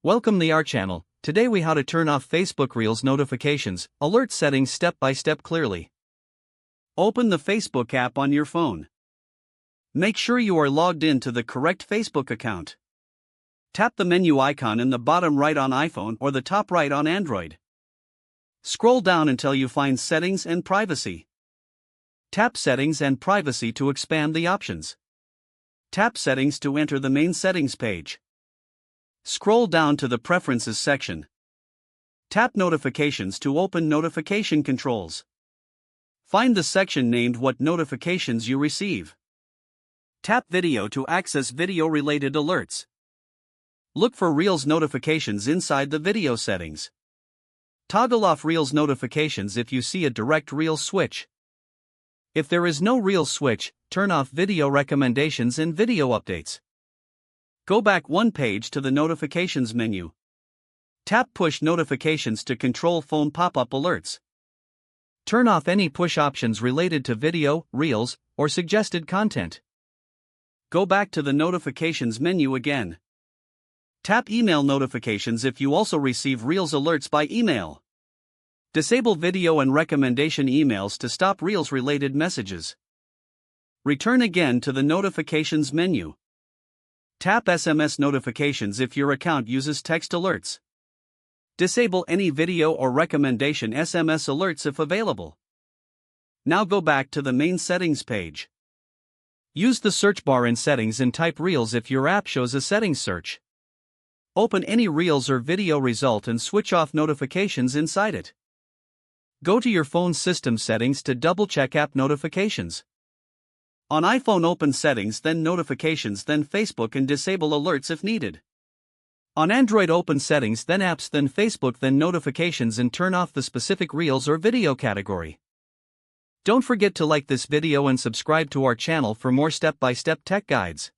Welcome to our channel. Today we how to turn off Facebook Reels notifications, alert settings step by step clearly. Open the Facebook app on your phone. Make sure you are logged in to the correct Facebook account. Tap the menu icon in the bottom right on iPhone or the top right on Android. Scroll down until you find Settings and Privacy. Tap Settings and Privacy to expand the options. Tap Settings to enter the main settings page. Scroll down to the Preferences section. Tap Notifications to open notification controls. Find the section named What Notifications You Receive. Tap Video to access video-related alerts. Look for Reels notifications inside the video settings. Toggle off Reels notifications if you see a direct Reels switch. If there is no Reels switch, turn off video recommendations and video updates. Go back one page to the Notifications menu. Tap Push Notifications to control phone pop-up alerts. Turn off any push options related to video, Reels, or suggested content. Go back to the Notifications menu again. Tap Email Notifications if you also receive Reels alerts by email. Disable video and recommendation emails to stop Reels-related messages. Return again to the Notifications menu. Tap SMS notifications if your account uses text alerts. Disable any video or recommendation SMS alerts if available. Now go back to the main settings page. Use the search bar in settings and type Reels if your app shows a settings search. Open any Reels or video result and switch off notifications inside it. Go to your phone's system settings to double-check app notifications. On iPhone, open Settings, then Notifications, then Facebook, and disable alerts if needed. On Android, open Settings, then Apps, then Facebook, then Notifications, and turn off the specific Reels or video category. Don't forget to like this video and subscribe to our channel for more step-by-step tech guides.